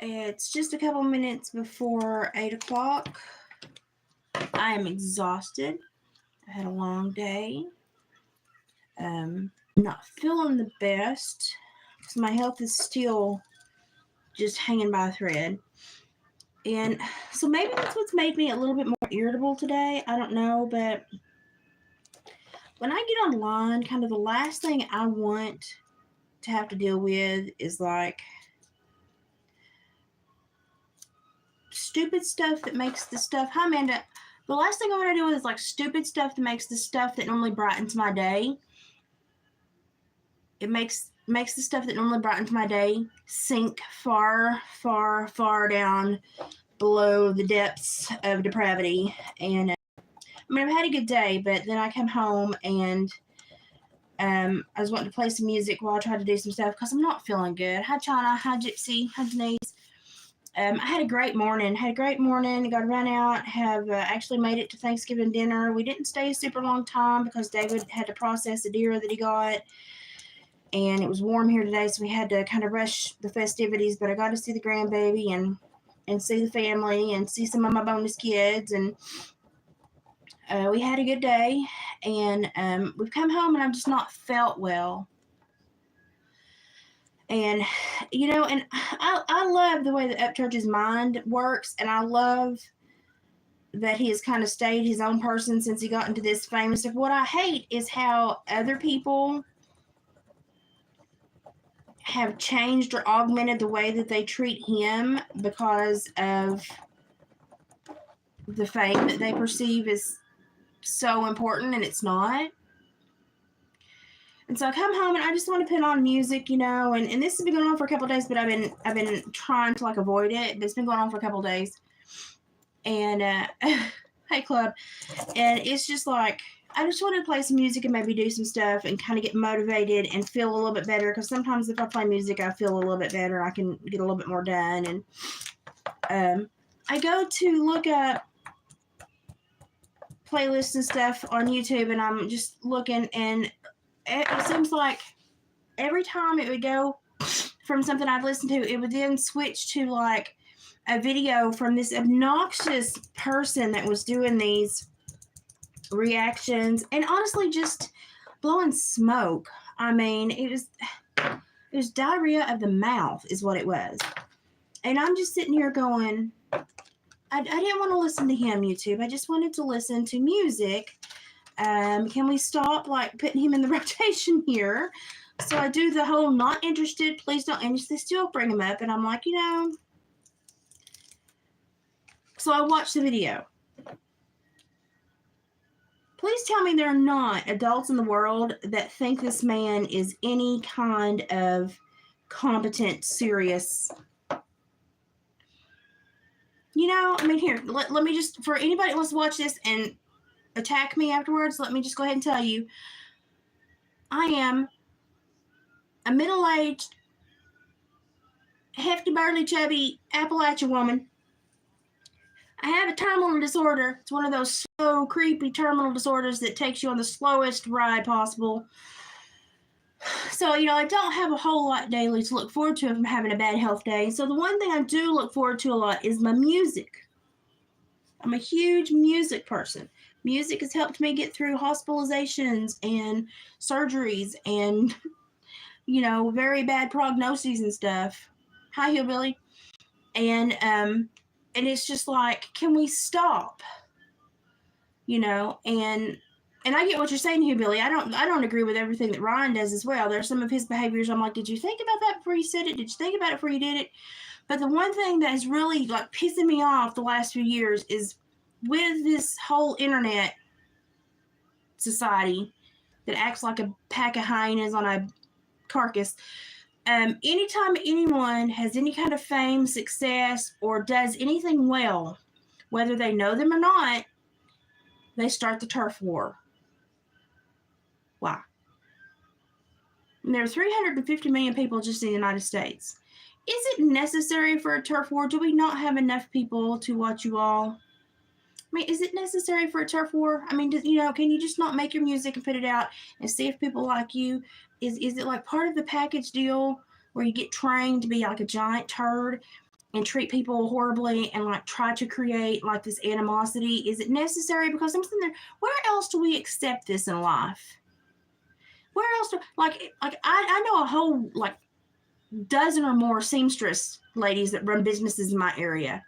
It's just a couple minutes before 8 o'clock. I am exhausted. I had a long day. Not feeling the best because my health is still just hanging by a thread. And so maybe that's what's made me a little bit more irritable today. I don't know, but when I get online, kind of the last thing I want to have to deal with is like stupid stuff that makes the stuff. Hi, Amanda. The last thing I want to deal with is like stupid stuff that makes the stuff that normally brightens my day. It makes the stuff that normally brightens my day sink far, far, far down below the depths of depravity. And I've had a good day, but then I come home and I was wanting to play some music while I tried to do some stuff because I'm not feeling good. Hi, China. Hi, Gypsy. Hi, Denise. I had a great morning. Got to run out. Have actually made it to Thanksgiving dinner. We didn't stay a super long time because David had to process a deer that he got. And it was warm here today, so we had to kind of rush the festivities. But I got to see the grandbaby and see the family and see some of my bonus kids. And we had a good day. And we've come home, and I've just not felt well. And, and I love the way that Upchurch's mind works. And I love that he has kind of stayed his own person since he got into this famous stuff. What I hate is how other people have changed or augmented the way that they treat him because of the fame that they perceive is so important, and it's not. And so I come home and I just want to put on music, and this has been going on for a couple of days, but I've been trying to like avoid it, but it's been going on for a couple of days. And hey club, and it's just like I just want to play some music and maybe do some stuff and kind of get motivated and feel a little bit better, because sometimes if I play music I feel a little bit better. I can get a little bit more done. And I go to look up playlists and stuff on YouTube, and I'm just looking, and it seems like every time it would go from something I've listened to, it would then switch to like a video from this obnoxious person that was doing these reactions and honestly just blowing smoke. I mean, it was diarrhea of the mouth is what it was. And I'm just sitting here going, I didn't want to listen to him, YouTube. I just wanted to listen to music. Can we stop like putting him in the rotation here? So I do the whole not interested, please don't, and they still bring him up, and I'm like, so I watched the video. Please tell me there are not adults in the world that think this man is any kind of competent, serious. Here, let me just, for anybody that wants to watch this and attack me afterwards, let me just go ahead and tell you, I am a middle-aged, hefty, burly, chubby Appalachian woman. I have a terminal disorder. It's one of those slow, creepy terminal disorders that takes you on the slowest ride possible. So, I don't have a whole lot daily to look forward to if I'm having a bad health day. So the one thing I do look forward to a lot is my music. I'm a huge music person. Music has helped me get through hospitalizations and surgeries and, very bad prognoses and stuff. Hi, Hillbilly. And it's just like, can we stop? And I get what you're saying, Hillbilly. I don't agree with everything that Ryan does as well. There's some of his behaviors I'm like, did you think about that before you said it? Did you think about it before you did it? But the one thing that is really like pissing me off the last few years is with this whole internet society that acts like a pack of hyenas on a carcass. Anytime anyone has any kind of fame, success, or does anything well, whether they know them or not, they start the turf war. Why? And there are 350 million people just in the United States. Is it necessary for a turf war? Do we not have enough people to watch you all? Is it necessary for a turf war? Can you just not make your music and put it out and see if people like you? Is it like part of the package deal where you get trained to be like a giant turd and treat people horribly and like try to create like this animosity? Is it necessary? Because I'm sitting there, where else do we accept this in life? Where else do I know a whole like dozen or more seamstress ladies that run businesses in my area.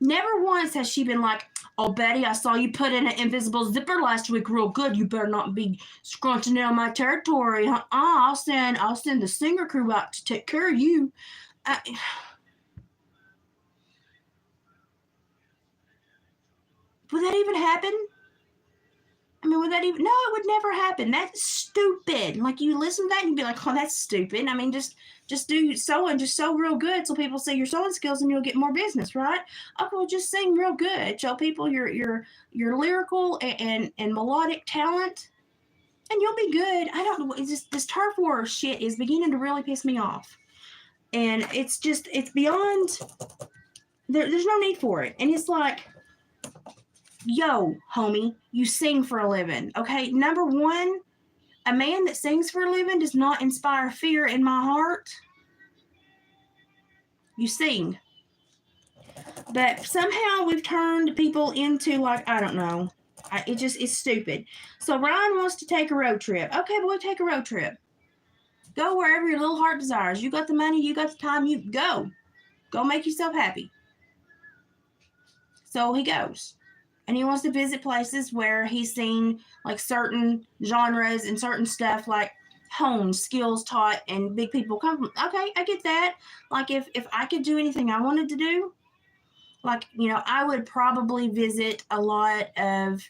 Never once has she been like, oh, Betty, I saw you put in an invisible zipper last week real good. You better not be scrunching in on my territory. I'll send the singer crew out to take care of you. Would that even happen? I mean, would that even? No, it would never happen. That's stupid. Like, you listen to that and you'd be like, oh, that's stupid. I mean, just do sewing, just sew real good so people see your sewing skills and you'll get more business, right? Okay, well, just sing real good. Show people your lyrical and melodic talent, and you'll be good. I don't know. It's just this turf war shit is beginning to really piss me off, and it's beyond. There's no need for it, and it's like, yo, homie, you sing for a living, okay? Number one, a man that sings for a living does not inspire fear in my heart. You sing. But somehow we've turned people into, like, I don't know. It's stupid. So Ryan wants to take a road trip. Okay, boy, take a road trip. Go wherever your little heart desires. You got the money, you got the time, you go. Go make yourself happy. So he goes. And he wants to visit places where he's seen like certain genres and certain stuff like honed, skills taught, and big people come from. Okay, I get that. Like if I could do anything I wanted to do, like, I would probably visit a lot of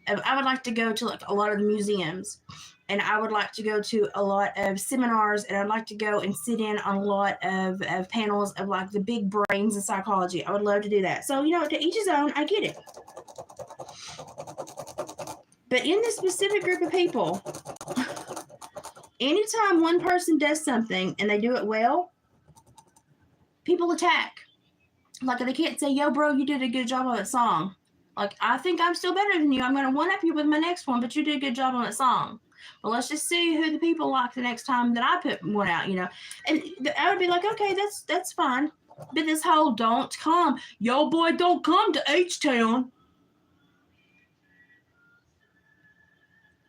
I would like to go to like a lot of the museums, and I would like to go to a lot of seminars, and I'd like to go and sit in on a lot of panels of like the big brains of psychology. I would love to do that. So, to each his own, I get it. But in this specific group of people, anytime one person does something and they do it well, people attack. Like, they can't say, yo, bro, you did a good job on that song. Like, I think I'm still better than you. I'm going to one-up you with my next one, but you did a good job on that song. But let's just see who the people like the next time that I put one out, And I would be like, okay, that's fine. But this whole don't come. Yo, boy, don't come to H-Town.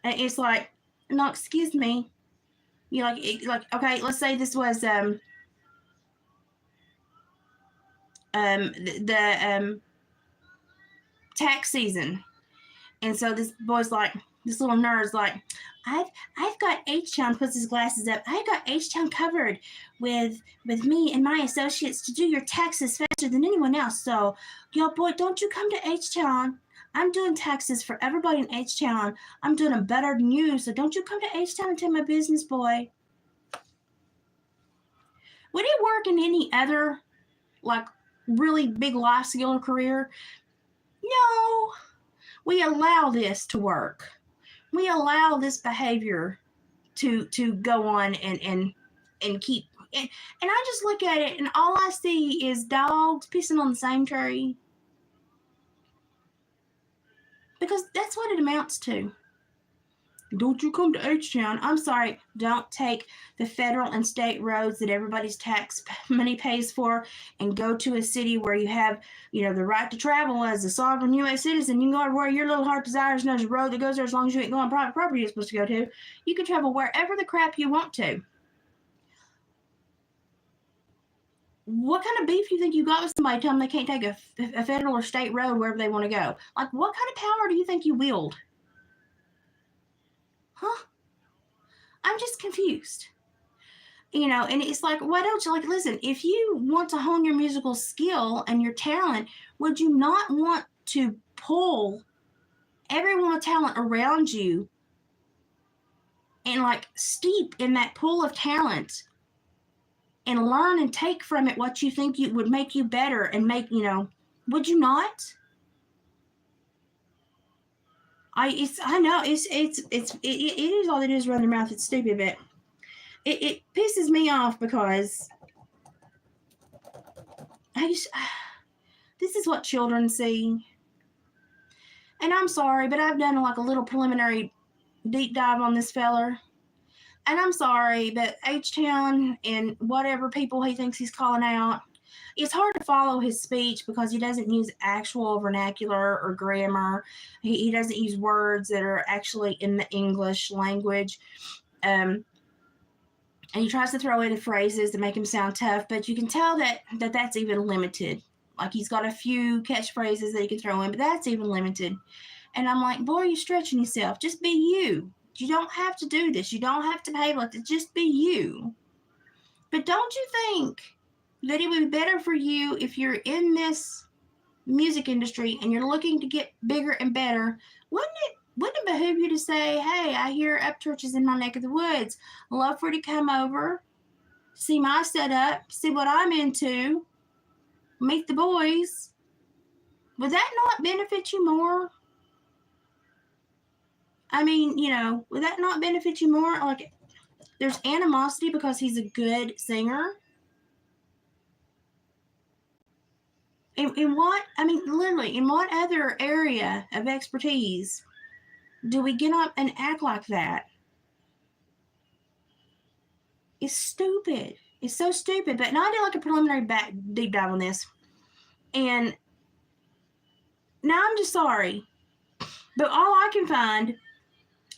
And it's like, no, excuse me. Okay, let's say this was the tax season, and so this boy's like, this little nerd's like, I've got H-Town, puts his glasses up. I got H-Town covered with me and my associates to do your taxes faster than anyone else. So, yo, boy, don't you come to H-Town. I'm doing taxes for everybody in H-Town. I'm doing them better than you, so don't you come to H-Town and take my business, boy. Would it work in any other, like, really big life skill or career? No. We allow this to work. We allow this behavior to go on and keep. And I just look at it, and all I see is dogs pissing on the same tree. Because that's what it amounts to. Don't you come to H-Town. I'm sorry, don't take the federal and state roads that everybody's tax money pays for and go to a city where you have, the right to travel as a sovereign U.S. citizen. You can go where your little heart desires, and there's a road that goes there as long as you ain't going on private property you're supposed to go to. You can travel wherever the crap you want to. What kind of beef do you think you got with somebody telling them they can't take a federal or state road wherever they want to go? Like, what kind of power do you think you wield? Huh? I'm just confused. And it's like, why don't you, listen, if you want to hone your musical skill and your talent, would you not want to pull everyone with talent around you and, steep in that pool of talent and learn and take from it what you think would make you better and make, would you not? I know it is all it is around their mouth. It's stupid, but it pisses me off because this is what children see. And I'm sorry, but I've done a little preliminary deep dive on this feller. And I'm sorry, but H-Town and whatever people he thinks he's calling out, it's hard to follow his speech because he doesn't use actual vernacular or grammar. He doesn't use words that are actually in the English language. And he tries to throw in phrases to make him sound tough, but you can tell that's even limited. Like, he's got a few catchphrases that he can throw in, but that's even limited. And I'm like, boy, you're stretching yourself. Just be you. You don't have to do this. You don't have to behave like this. Just be you. But don't you think that it would be better for you if you're in this music industry and you're looking to get bigger and better? Wouldn't it behoove you to say, hey, I hear Upchurch is in my neck of the woods. I'd love for you to come over, see my setup, see what I'm into, meet the boys. Would that not benefit you more? I mean, would that not benefit you more? Like, there's animosity because he's a good singer. In what, literally, in what other area of expertise do we get up and act like that? It's stupid. It's so stupid. But now I did like a preliminary deep dive on this. And now I'm just sorry. But all I can find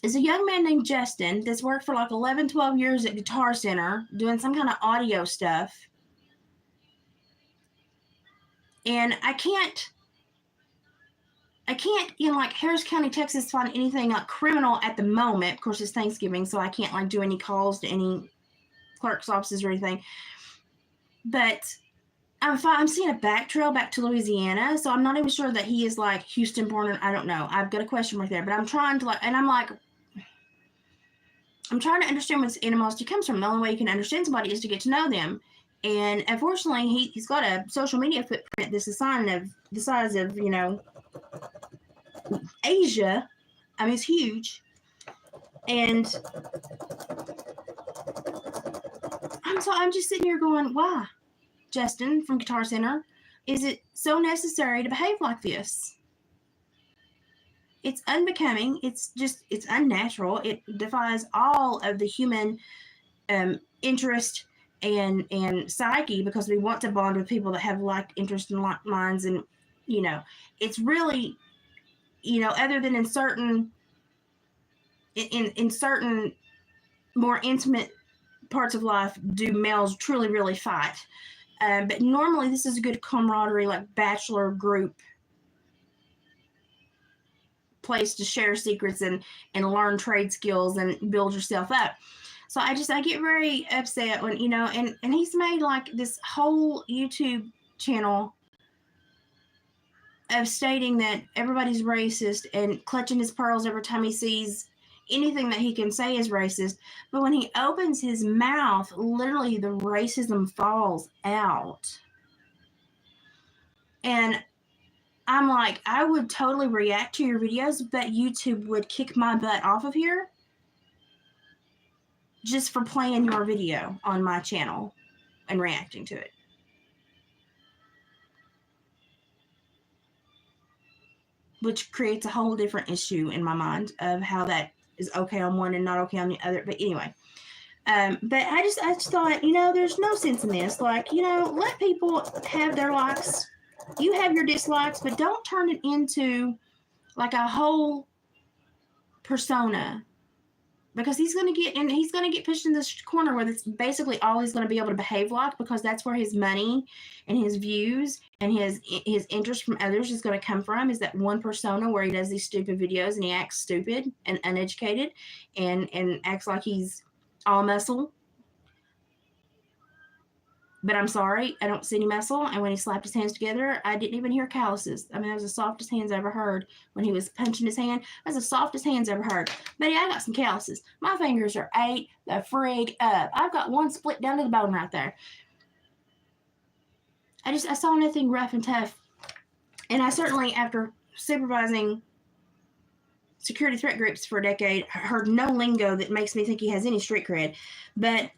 is a young man named Justin that's worked for like 11, 12 years at Guitar Center doing some kind of audio stuff. And I can't in like Harris County, Texas, find anything like criminal at the moment. Of course, it's Thanksgiving, so I can't like do any calls to any clerk's offices or anything. But I'm seeing a back trail back to Louisiana, so I'm not even sure that he is like Houston born. I don't know. I've got a question mark there, but I'm trying to I'm trying to understand where this animosity comes from. The only way you can understand somebody is to get to know them. And unfortunately, he's got a social media footprint that's the size of, Asia. I mean, it's huge. And I'm just sitting here going, why, Justin from Guitar Center, is it so necessary to behave like this? It's unbecoming. It's unnatural. It defies all of the human interest and psyche, because we want to bond with people that have like interest and like minds. And, it's really, other than in certain more intimate parts of life do males truly really fight. But normally this is a good camaraderie, like bachelor group place to share secrets and learn trade skills and build yourself up. So I get very upset when, and he's made like this whole YouTube channel of stating that everybody's racist and clutching his pearls every time he sees anything that he can say is racist. But when he opens his mouth, literally the racism falls out. And I'm like, I would totally react to your videos, but YouTube would kick my butt off of here just for playing your video on my channel and reacting to it. Which creates a whole different issue in my mind of how that is okay on one and not okay on the other. But anyway, but I just thought, there's no sense in this. Like, let people have their likes. You have your dislikes, but don't turn it into like a whole persona, because he's going to get pushed in this corner where that's basically all he's going to be able to behave like, because that's where his money and his views and his interest from others is going to come from, is that one persona where he does these stupid videos and he acts stupid and uneducated and acts like he's all muscle. But I'm sorry, I don't see any muscle. And when he slapped his hands together, I didn't even hear calluses. I mean, that was the softest hands I ever heard. When he was punching his hand, that was the softest hands I ever heard. But yeah, I got some calluses. My fingers are ate the frig up. I've got one split down to the bone right there. I saw nothing rough and tough. And I certainly, after supervising security threat groups for a decade, heard no lingo that makes me think he has any street cred. But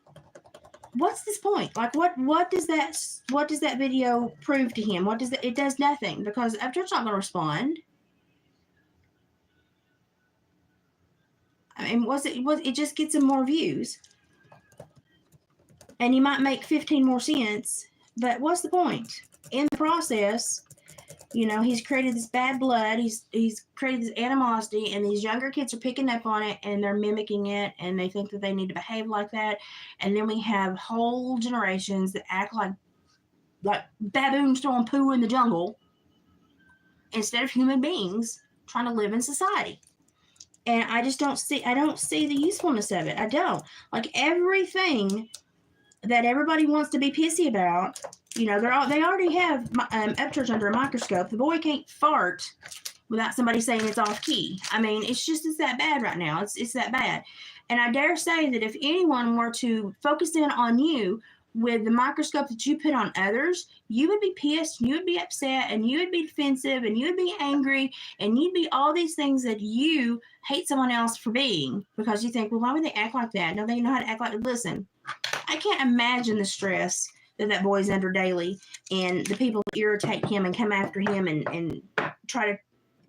what's this point? Like, what does that video prove to him? It does nothing, because Upchurch's not going to respond. I mean, it just gets him more views, and he might make 15 more cents, But what's the point? In the process, you know, he's created this bad blood. He's created this animosity, and these younger kids are picking up on it, and they're mimicking it, and they think that they need to behave like that. And then we have whole generations that act like baboons throwing poo in the jungle instead of human beings trying to live in society. And I don't see the usefulness of it. I don't. Like, everything that everybody wants to be pissy about, you know, they already have Upchurch under a microscope. The boy can't fart without somebody saying it's off key. I mean, it's that bad right now. It's that bad. And I dare say that if anyone were to focus in on you with the microscope that you put on others, you would be pissed, and you would be upset, and you would be defensive, and you would be angry, and you'd be all these things that you hate someone else for being, because you think, well, why would they act like that? Don't they know how to act like that? Listen, I can't imagine the stress that boy's under daily, and the people that irritate him and come after him and try to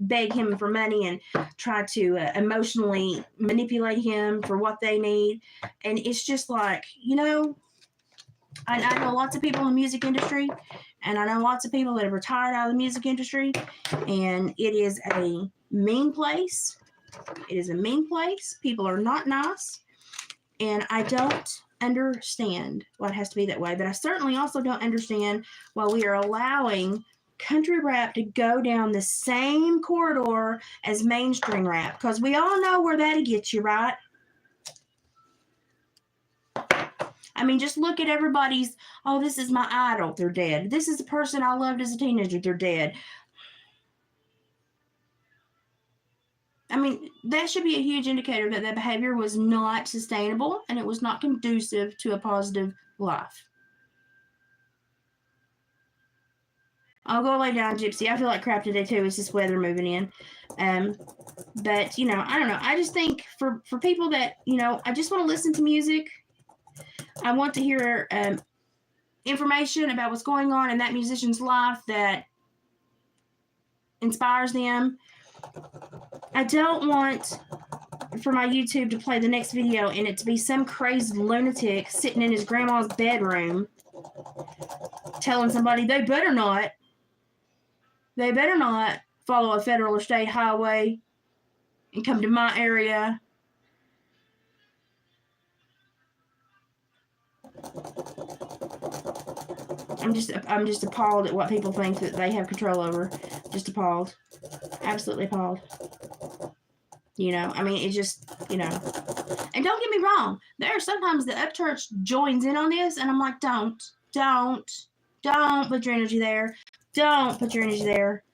beg him for money and try to emotionally manipulate him for what they need. And it's just like, you know, I know lots of people in the music industry, and I know lots of people that have retired out of the music industry, and it is a mean place. It is a mean place. People are not nice, and I don't understand why it has to be that way. But I certainly also don't understand why we are allowing country rap to go down the same corridor as mainstream rap, because we all know where that'll get you, right? I mean, just look at everybody's, oh, this is my idol, they're dead. This is the person I loved as a teenager, they're dead. I mean, that should be a huge indicator that that behavior was not sustainable and it was not conducive to a positive life. I'll go lay down, Gypsy. I feel like crap today, too. It's this weather moving in. But, you know, I don't know. I just think for people that, you know, I just want to listen to music. I want to hear information about what's going on in that musician's life that inspires them. I don't want for my YouTube to play the next video and it to be some crazy lunatic sitting in his grandma's bedroom telling somebody they better not follow a federal or state highway and come to my area. I'm just appalled at what people think that they have control over. Just appalled. Absolutely appalled. You know, I mean, it's just, you know. And don't get me wrong. There are sometimes the Upchurch joins in on this, and I'm like, don't put your energy there. Don't put your energy there.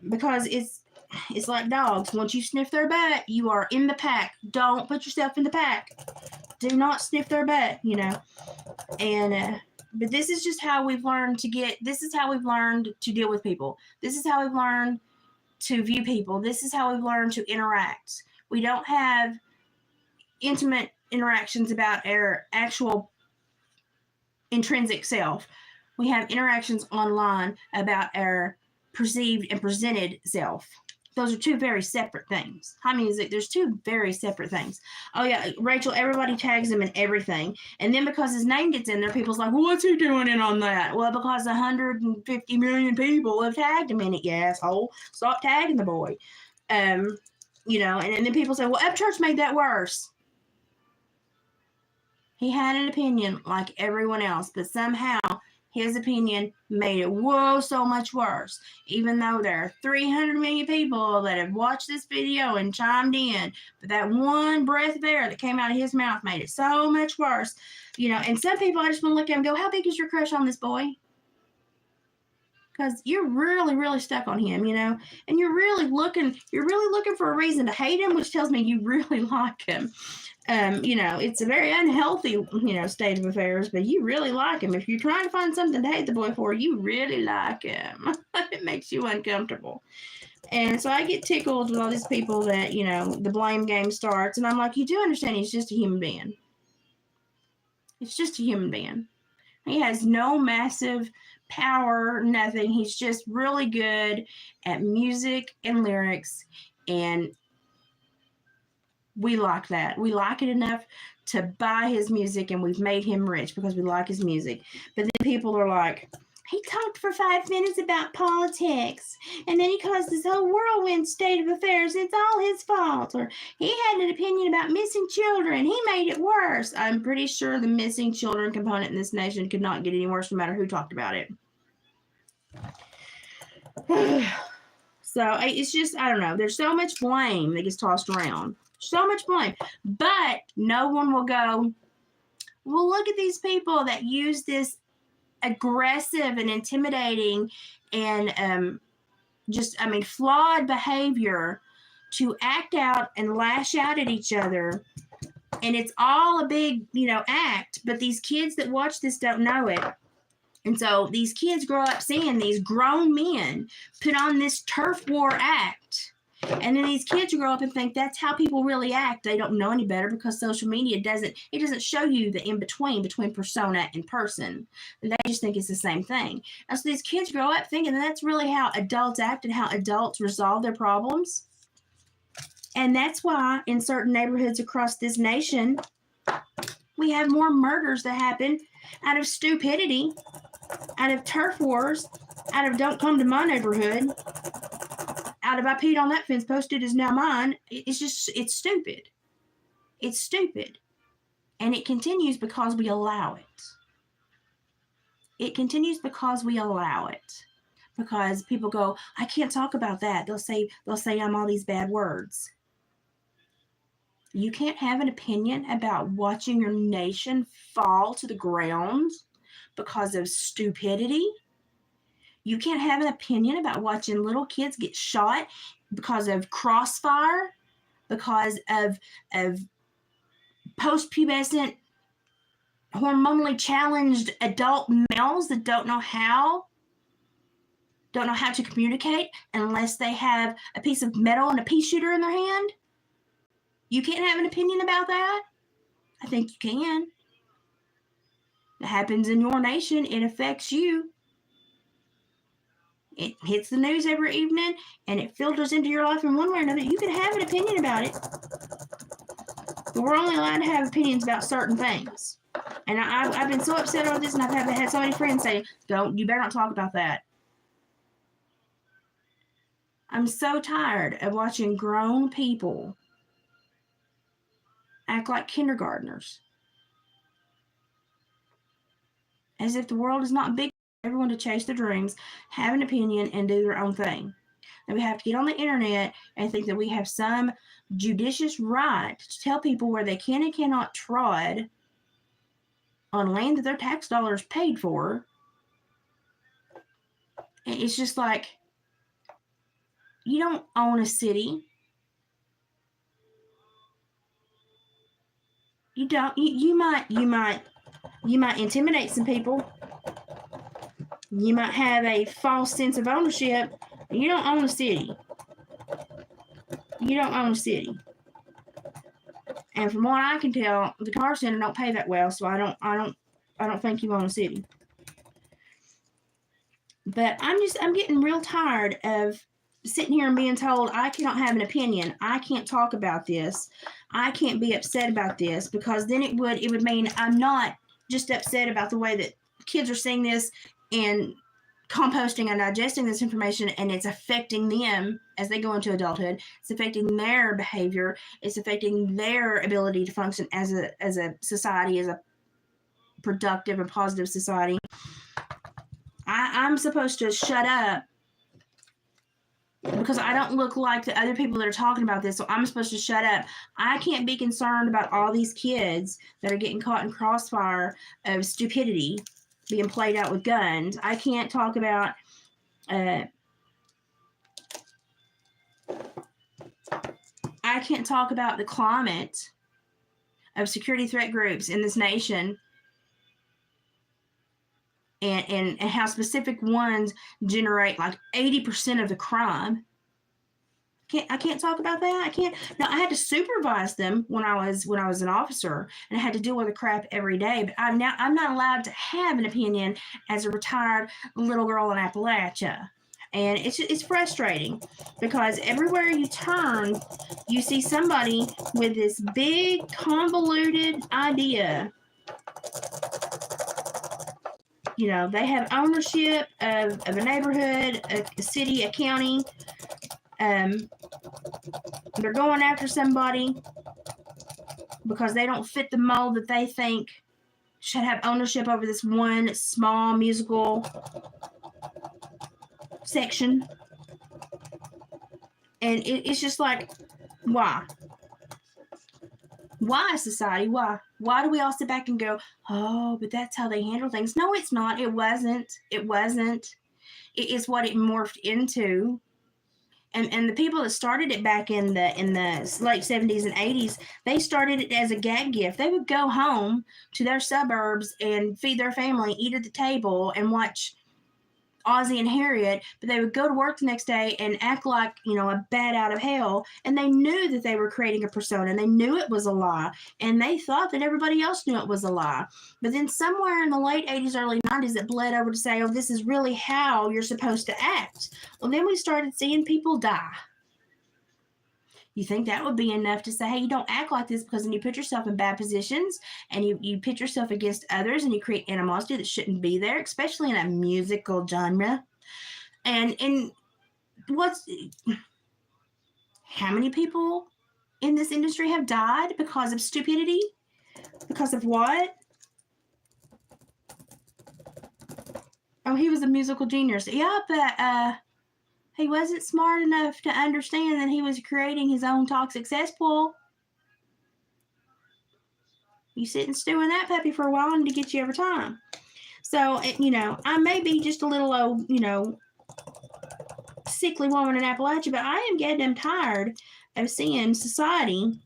Because it's like dogs. Once you sniff their butt, you are in the pack. Don't put yourself in the pack. Do not sniff their butt, you know. And but this is just how we've learned this is how we've learned to deal with people. This is how we've learned to view people. This is how we've learned to interact. We don't have intimate interactions about our actual intrinsic self. We have interactions online about our perceived and presented self. Those are two very separate things. Hi, music. There's two very separate things. Oh, yeah. Rachel, everybody tags him in everything. And then because his name gets in there, people's like, well, what's he doing in on that? Well, because 150 million people have tagged him in it, you asshole. Stop tagging the boy. You know, and then people say, well, Upchurch made that worse. He had an opinion like everyone else, but somehow his opinion made it so much worse. Even though there are 300 million people that have watched this video and chimed in, but that one breath of air that came out of his mouth made it so much worse. You know, and some people I just want to look at him and go, how big is your crush on this boy? Because you're really, really stuck on him, you know, and you're really looking for a reason to hate him, which tells me you really like him. You know, it's a very unhealthy, you know, state of affairs, but you really like him. If you're trying to find something to hate the boy for, you really like him. It makes you uncomfortable. And so I get tickled with all these people that, you know, the blame game starts. And I'm like, you do understand he's just a human being. It's just a human being. He has no massive power, nothing. He's just really good at music and lyrics and We like that. We like it enough to buy his music, and we've made him rich because we like his music. But then people are like, he talked for 5 minutes about politics, and then he caused this whole whirlwind state of affairs. It's all his fault. Or he had an opinion about missing children. He made it worse. I'm pretty sure the missing children component in this nation could not get any worse no matter who talked about it. So it's just, I don't know. There's so much blame that gets tossed around. So much blame. But no one will go, well, look at these people that use this aggressive and intimidating and flawed behavior to act out and lash out at each other. And it's all a big, act. But these kids that watch this don't know it. And so these kids grow up seeing these grown men put on this turf war act. And then these kids grow up and think that's how people really act. They don't know any better because social media doesn't show you the in-between between persona and person. And they just think it's the same thing. And so these kids grow up thinking that's really how adults act and how adults resolve their problems. And that's why in certain neighborhoods across this nation, we have more murders that happen out of stupidity, out of turf wars, out of don't come to my neighborhood, out of I peed on that fence, posted is now mine. It's stupid. It's stupid. And it continues because we allow it. It continues because we allow it. Because people go, I can't talk about that. They'll say I'm all these bad words. You can't have an opinion about watching your nation fall to the ground because of stupidity. You can't have an opinion about watching little kids get shot because of crossfire, because of post-pubescent, hormonally challenged adult males that don't know how to communicate unless they have a piece of metal and a pea shooter in their hand. You can't have an opinion about that? I think you can. It happens in your nation. It affects you. It hits the news every evening, and it filters into your life in one way or another. You can have an opinion about it, but we're only allowed to have opinions about certain things. And I've been so upset over this, and I've had so many friends say, you better not talk about that. I'm so tired of watching grown people act like kindergartners, as if the world is not big for everyone to chase their dreams, have an opinion, and do their own thing. And we have to get on the internet and think that we have some judicious right to tell people where they can and cannot trod on land that their tax dollars paid for. And it's just like, you don't own a city. You don't. You might intimidate some people. You might have a false sense of ownership. You don't own a city. You don't own a city. And from what I can tell, the car center don't pay that well, so I don't think you own a city. But I'm getting real tired of sitting here and being told I cannot have an opinion. I can't talk about this. I can't be upset about this, because then it would mean I'm not just upset about the way that kids are seeing this and composting and digesting this information, and it's affecting them as they go into adulthood. It's affecting their behavior. It's affecting their ability to function as a society, as a productive and positive society. I'm supposed to shut up because I don't look like the other people that are talking about this, so I'm supposed to shut up. I can't be concerned about all these kids that are getting caught in crossfire of stupidity, being played out with guns. I can't talk about I can't talk about the climate of security threat groups in this nation and how specific ones generate like 80% of the crime. I can't talk about that. I can't. Now, I had to supervise them when I was an officer, and I had to deal with the crap every day. But I'm not allowed to have an opinion as a retired little girl in Appalachia. And it's frustrating because everywhere you turn, you see somebody with this big convoluted idea. You know, they have ownership of a neighborhood, a city, a county. They're going after somebody because they don't fit the mold that they think should have ownership over this one small musical section. And it's just like, why? Why, society? Why? Why do we all sit back and go, oh, but that's how they handle things? No, it's not. It wasn't. It wasn't. It is what it morphed into. And the people that started it back in the late 70s and 80s, they started it as a gag gift. They would go home to their suburbs and feed their family, eat at the table, and watch Ozzy and Harriet, but they would go to work the next day and act like, you know, a bat out of hell. And they knew that they were creating a persona, and they knew it was a lie. And they thought that everybody else knew it was a lie. But then somewhere in the late 80s, early 90s, it bled over to say, oh, this is really how you're supposed to act. Well, then we started seeing people die. You think that would be enough to say, hey, you don't act like this, because then you put yourself in bad positions and you pit yourself against others and you create animosity that shouldn't be there, especially in a musical genre. And how many people in this industry have died because of stupidity? Because of what? Oh, he was a musical genius. Yeah, but he wasn't smart enough to understand that he was creating his own toxic cesspool. You sit and stew in that puppy for a while and to get you every time. So, you know, I may be just a little old, you know, sickly woman in Appalachia, but I am goddamn tired of seeing society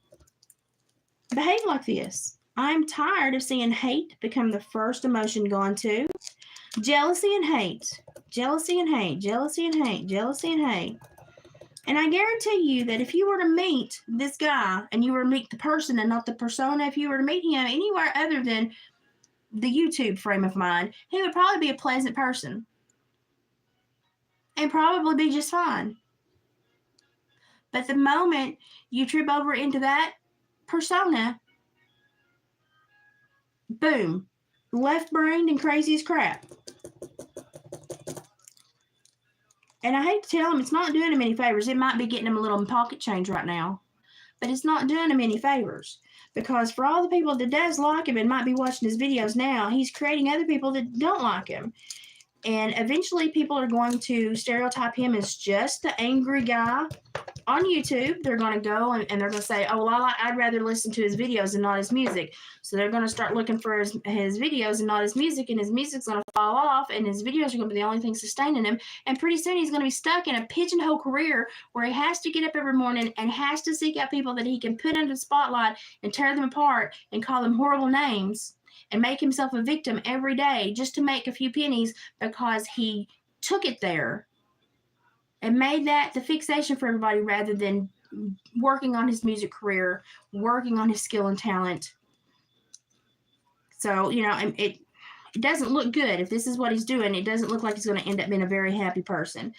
behave like this. I'm tired of seeing hate become the first emotion gone to. Jealousy and hate. Jealousy and hate. Jealousy and hate. Jealousy and hate. And I guarantee you that if you were to meet this guy and you were to meet the person and not the persona, if you were to meet him anywhere other than the YouTube frame of mind, he would probably be a pleasant person and probably be just fine. But the moment you trip over into that persona, boom, left-brained and crazy as crap. And I hate to tell him, it's not doing him any favors. It might be getting him a little pocket change right now, but it's not doing him any favors, because for all the people that does like him and might be watching his videos now, he's creating other people that don't like him. And eventually people are going to stereotype him as just the angry guy on YouTube. They're going to go and they're going to say, oh, well, I'd rather listen to his videos and not his music. So they're going to start looking for his videos and not his music, and his music's going to fall off, and his videos are going to be the only thing sustaining him. And pretty soon he's going to be stuck in a pigeonhole career where he has to get up every morning and has to seek out people that he can put under the spotlight and tear them apart and call them horrible names and make himself a victim every day just to make a few pennies, because he took it there and made that the fixation for everybody rather than working on his music career, working on his skill and talent. So, you know, it doesn't look good. If this is what he's doing, it doesn't look like he's going to end up being a very happy person,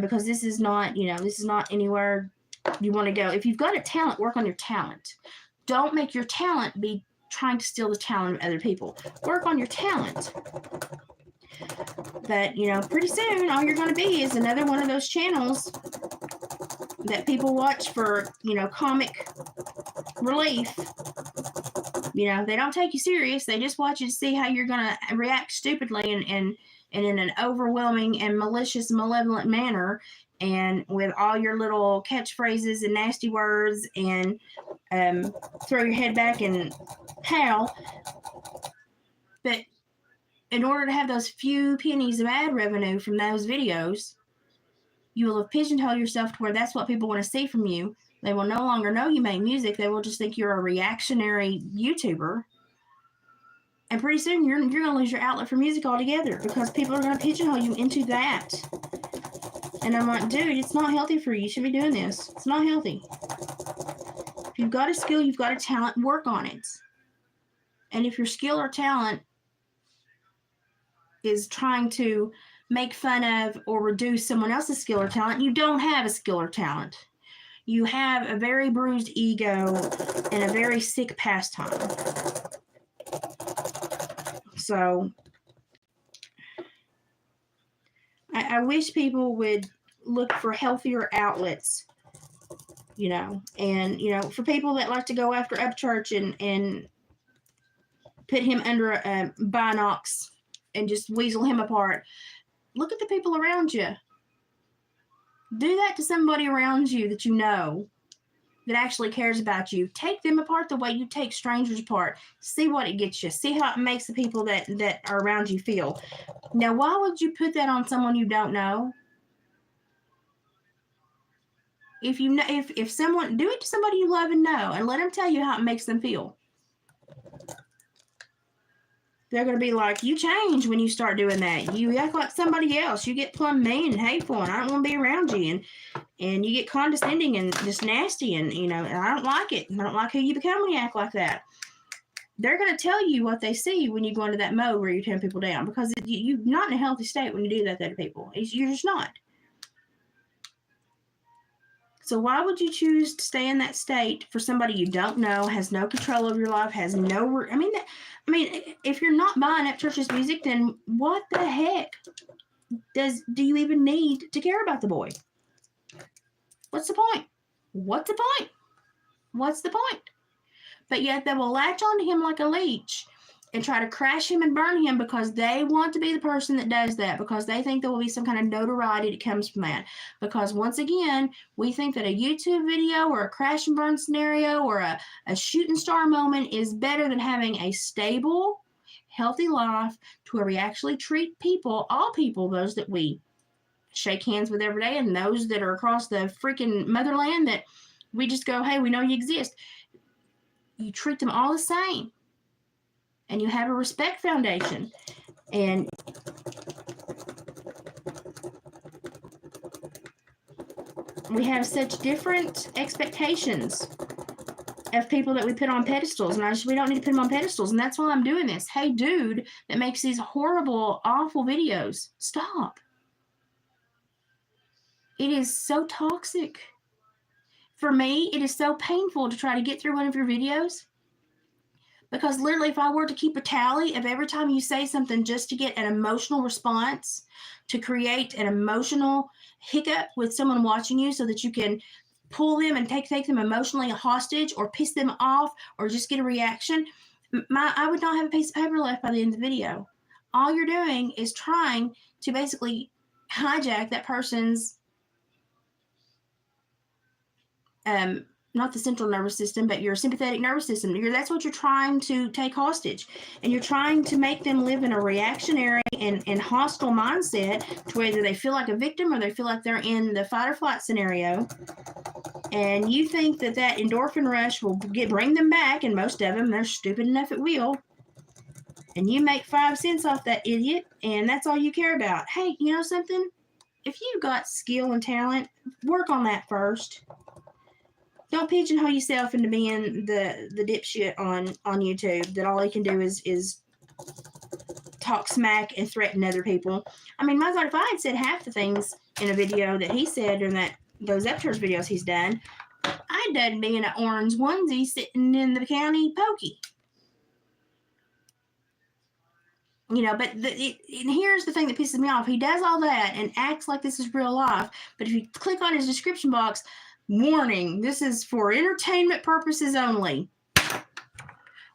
because this is not, you know, this is not anywhere you want to go. If you've got a talent, work on your talent. Don't make your talent be trying to steal the talent of other people. Work on your talent. But, you know, pretty soon all you're going to be is another one of those channels that people watch for, you know, comic relief. You know, they don't take you serious. They just watch you to see how you're going to react stupidly and in an overwhelming and malicious, malevolent manner, and with all your little catchphrases and nasty words, and throw your head back and howl. But in order to have those few pennies of ad revenue from those videos, you will have pigeonholed yourself to where that's what people want to see from you. They will no longer know you make music. They will just think you're a reactionary YouTuber. And pretty soon you're going to lose your outlet for music altogether, because people are going to pigeonhole you into that. And I'm like, dude, it's not healthy for you. You should be doing this. It's not healthy. If you've got a skill, you've got a talent, work on it. And if your skill or talent is trying to make fun of or reduce someone else's skill or talent. You don't have a skill or talent. You have a very bruised ego and a very sick pastime. So I wish people would look for healthier outlets, and, for people that like to go after Upchurch and put him under a binocs and just weasel him apart, look at the people around you. Do that to somebody around you that you know that actually cares about you. Take them apart the way you take strangers apart. See what it gets you. See how it makes the people that are around you feel. Now, why would you put that on someone you don't know? If someone, do it to somebody you love and know, and let them tell you how it makes them feel. They're going to be like, you change when you start doing that. You act like somebody else. You get plumb mean and hateful, and I don't want to be around you. And you get condescending and just nasty, and I don't like it. I don't like who you become when you act like that. They're going to tell you what they see when you go into that mode where you're tearing people down, because you're not in a healthy state when you do that to people. You're just not. So why would you choose to stay in that state for somebody you don't know, has no control over your life, has no... I mean, if you're not buying Upchurch's music, then what the heck do you even need to care about the boy? What's the point? What's the point? What's the point? But yet they will latch onto him like a leech and try to crash him and burn him because they want to be the person that does that, because they think there will be some kind of notoriety that comes from that. Because once again, we think that a YouTube video or a crash and burn scenario or a shooting star moment is better than having a stable, healthy life to where we actually treat people, all people, those that we shake hands with every day and those that are across the freaking motherland that we just go, hey, we know you exist. You treat them all the same. And you have a respect foundation. And we have such different expectations of people that we put on pedestals. And we don't need to put them on pedestals. And that's why I'm doing this. Hey, dude that makes these horrible, awful videos, stop. It is so toxic. For me, it is so painful to try to get through one of your videos. Because literally, if I were to keep a tally of every time you say something just to get an emotional response, to create an emotional hiccup with someone watching you so that you can pull them and take them emotionally hostage or piss them off or just get a reaction, I would not have a piece of paper left by the end of the video. All you're doing is trying to basically hijack that person's not the central nervous system, but your sympathetic nervous system. That's what you're trying to take hostage. And you're trying to make them live in a reactionary and hostile mindset to whether they feel like a victim or they feel like they're in the fight or flight scenario. And you think that endorphin rush will bring them back, and most of them, they're stupid enough it will. And you make 5 cents off that idiot, and that's all you care about. Hey, you know something? If you've got skill and talent, work on that first. Don't pigeonhole yourself into being the dipshit on YouTube that all he can do is talk smack and threaten other people. I mean, my God, if I had said half the things in a video that he said in those Upchurch videos he's done, I'd done be in an orange onesie sitting in the county pokey. But and here's the thing that pisses me off. He does all that and acts like this is real life, but if you click on his description box, warning, this is for entertainment purposes only.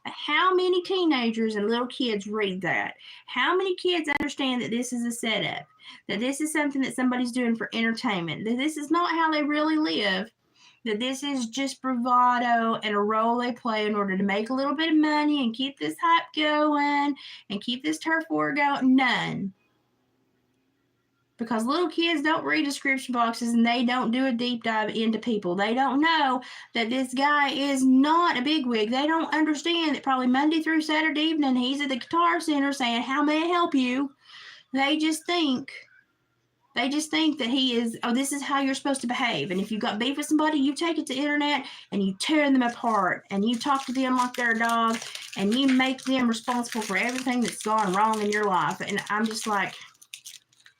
How many teenagers and little kids read that? How many kids understand that this is a setup? That this is something that somebody's doing for entertainment? That this is not how they really live? That this is just bravado and a role they play in order to make a little bit of money and keep this hype going and keep this turf war going? None. Because little kids don't read description boxes and they don't do a deep dive into people. They don't know that this guy is not a bigwig. They don't understand that probably Monday through Saturday evening he's at the Guitar Center saying, how may I help you? They just think that he is, this is how you're supposed to behave. And if you've got beef with somebody, you take it to the internet and you tear them apart and you talk to them like they're a dog and you make them responsible for everything that's gone wrong in your life. And I'm just like,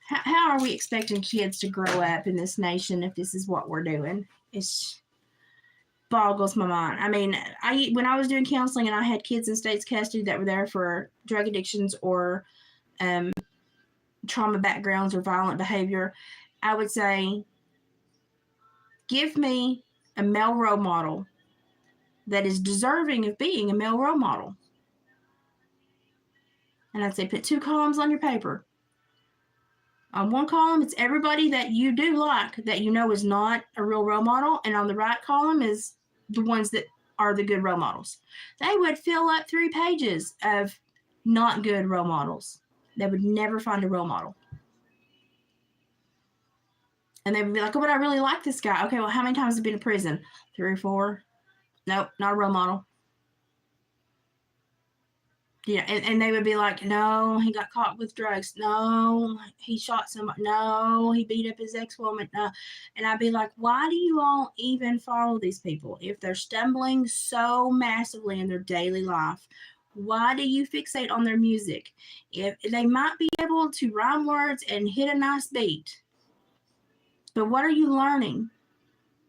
How are we expecting kids to grow up in this nation if this is what we're doing? It boggles my mind. I mean, when I was doing counseling and I had kids in state's custody that were there for drug addictions or trauma backgrounds or violent behavior, I would say, give me a male role model that is deserving of being a male role model. And I'd say put 2 columns on your paper. On one column, it's everybody that you do like that you know is not a real role model. And on the right column is the ones that are the good role models. They would fill up 3 pages of not good role models. They would never find a role model. And they would be like, oh, but I really like this guy. Okay, well, how many times has he been in prison? 3 or 4? Nope, not a role model. Yeah, and they would be like, no, he got caught with drugs. No, he shot somebody. No, he beat up his ex-woman. No. And I'd be like, why do you all even follow these people? If they're stumbling so massively in their daily life, why do you fixate on their music? If they might be able to rhyme words and hit a nice beat, but what are you learning?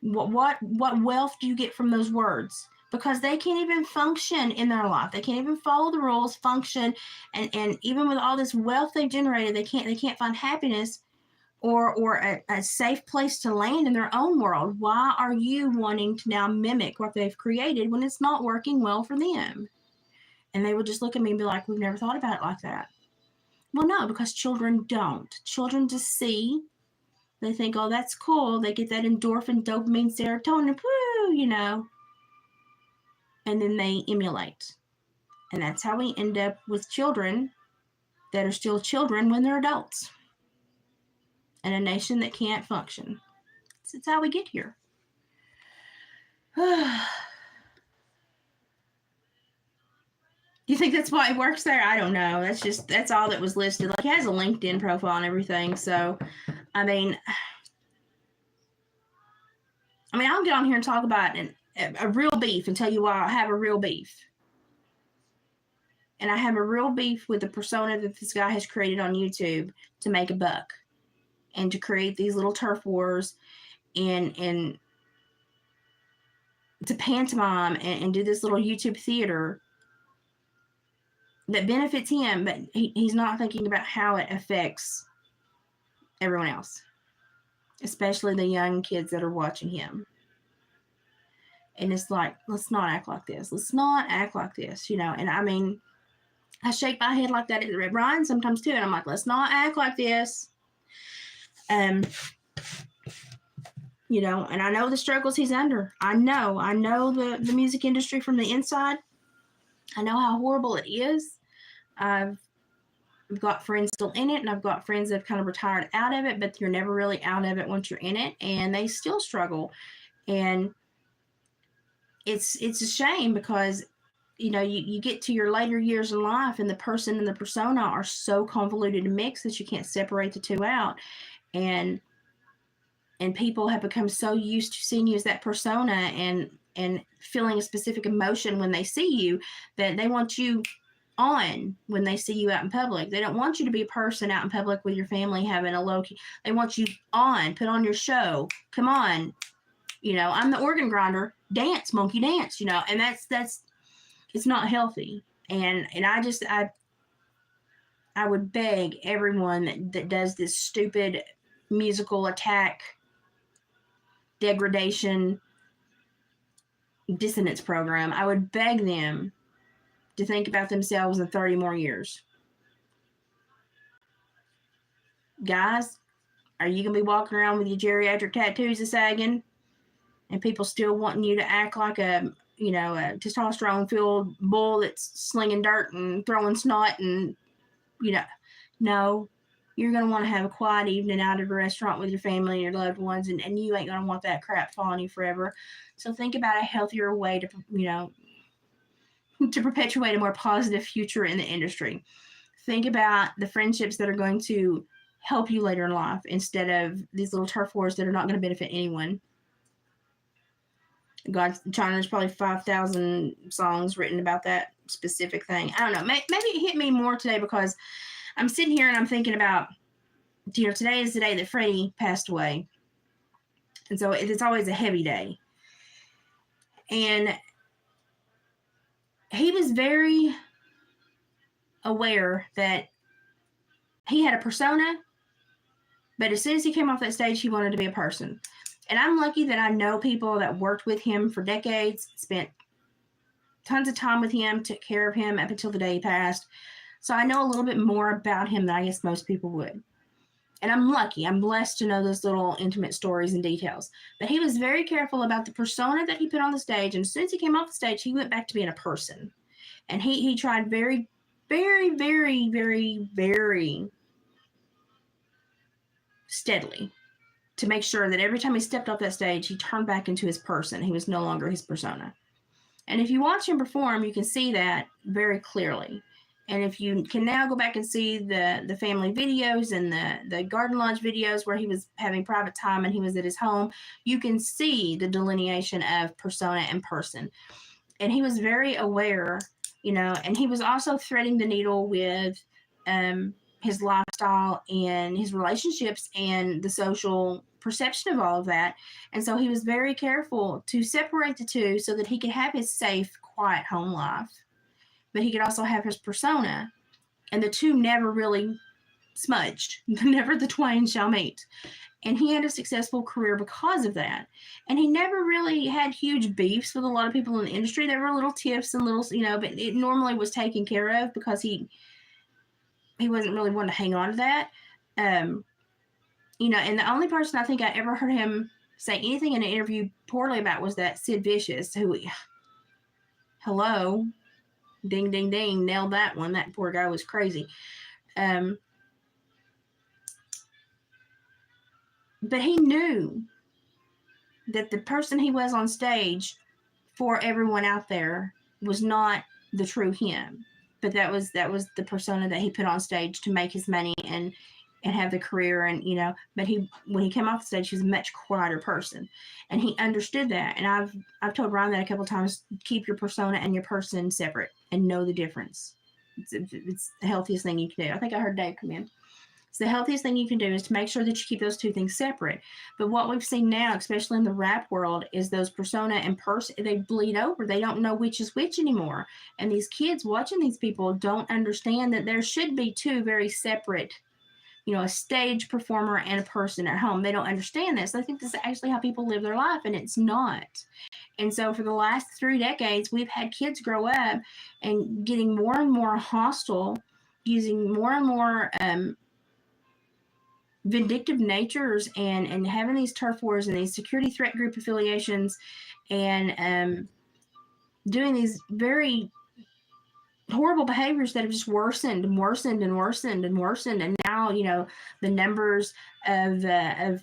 What wealth do you get from those words? Because they can't even function in their life. They can't even follow the rules, function, and even with all this wealth they've generated, they can't find happiness or a safe place to land in their own world. Why are you wanting to now mimic what they've created when it's not working well for them? And they would just look at me and be like, we've never thought about it like that. Well, no, because children don't. Children just see. They think, oh, that's cool. They get that endorphin, dopamine, serotonin, woo, you know. And then they emulate. And that's how we end up with children that are still children when they're adults. And a nation that can't function. That's how we get here. Do you think that's why it works there? I don't know. That's all that was listed. Like, he has a LinkedIn profile and everything. So, I mean, I'll get on here and talk about a real beef and tell you why I have a real beef. And I have a real beef with the persona that this guy has created on YouTube to make a buck and to create these little turf wars and to pantomime and do this little YouTube theater that benefits him, but he's not thinking about how it affects everyone else, especially the young kids that are watching him. And it's like, let's not act like this. Let's not act like this, you know. And I mean, I shake my head like that at Ryan sometimes too. And I'm like, let's not act like this. You know, and I know the struggles he's under. I know the music industry from the inside. I know how horrible it is. I've got friends still in it, and I've got friends that have kind of retired out of it, but you're never really out of it once you're in it, and they still struggle. And it's a shame because, you know, you get to your later years in life and the person and the persona are so convoluted and mixed that you can't separate the two out. And people have become so used to seeing you as that persona and feeling a specific emotion when they see you that they want you on when they see you out in public. They don't want you to be a person out in public with your family having a low key. They want you on, put on your show. Come on. You know, I'm the organ grinder. Dance, monkey dance, you know, and that's it's not healthy. And I would beg everyone that does this stupid musical attack, degradation, dissonance program, I would beg them to think about themselves in 30 more years. Guys, are you going to be walking around with your geriatric tattoos a sagging and people still wanting you to act like a testosterone-filled bull that's slinging dirt and throwing snot and, you know, no. You're going to want to have a quiet evening out at a restaurant with your family and your loved ones, and you ain't going to want that crap following you forever. So think about a healthier way to, you know, to perpetuate a more positive future in the industry. Think about the friendships that are going to help you later in life instead of these little turf wars that are not going to benefit anyone. God, China, there's probably 5,000 songs written about that specific thing. I don't know. Maybe it hit me more today because I'm sitting here and I'm thinking about today is the day that Freddie passed away. And so it's always a heavy day. And he was very aware that he had a persona, but as soon as he came off that stage, he wanted to be a person. And I'm lucky that I know people that worked with him for decades, spent tons of time with him, took care of him up until the day he passed. So I know a little bit more about him than I guess most people would. And I'm lucky. I'm blessed to know those little intimate stories and details. But he was very careful about the persona that he put on the stage. And as soon as he came off the stage, he went back to being a person. And he tried very, very, very, very, very steadily to make sure that every time he stepped off that stage, he turned back into his person. He was no longer his persona. And if you watch him perform, you can see that very clearly. And if you can now go back and see the family videos and the garden lodge videos where he was having private time and he was at his home, you can see the delineation of persona and person. And he was very aware, and he was also threading the needle with his lifestyle and his relationships and the social perception of all of that. And so he was very careful to separate the two so that he could have his safe, quiet home life, but he could also have his persona. And the two never really smudged. Never the twain shall meet. And he had a successful career because of that. And he never really had huge beefs with a lot of people in the industry. There were little tiffs and little, but it normally was taken care of because he wasn't really one to hang on to that. And the only person I think I ever heard him say anything in an interview poorly about was that Sid Vicious, who, hello, ding, ding, ding, nailed that one. That poor guy was crazy. But he knew that the person he was on stage for everyone out there was not the true him. But that was the persona that he put on stage to make his money and have the career. And but when he came off the stage, he was a much quieter person, and he understood that. And I've told Ryan that a couple of times: keep your persona and your person separate and know the difference. It's the healthiest thing you can do. I think I heard Dave come in. So the healthiest thing you can do is to make sure that you keep those two things separate. But what we've seen now, especially in the rap world, is those persona and person, they bleed over. They don't know which is which anymore. And these kids watching these people don't understand that there should be two very separate, a stage performer and a person at home. They don't understand this. They think this is actually how people live their life, and it's not. And so for the last 3 decades, we've had kids grow up and getting more and more hostile, using more and more vindictive natures and having these turf wars and these security threat group affiliations and doing these very horrible behaviors that have just worsened and worsened and worsened and worsened. And now, the numbers of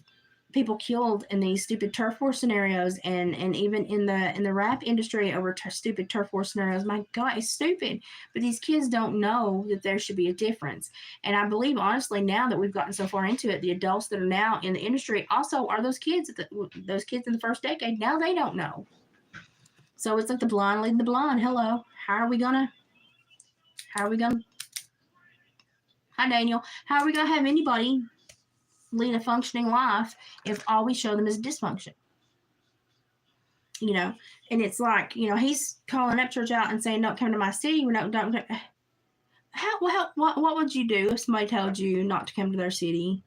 people killed in these stupid turf war scenarios and even in the rap industry over stupid turf war scenarios, my God, it's stupid. But these kids don't know that there should be a difference. And I believe, honestly, now that we've gotten so far into it, the adults that are now in the industry also are those kids those kids in the first decade. Now they don't know. So it's like the blind leading the blind. Hello. How are we gonna Hi, Daniel. How are we gonna have anybody lead a functioning life if all we show them is dysfunction? And it's like, he's calling Upchurch out and saying, don't come to my city. Don't. What would you do if somebody told you not to come to their city?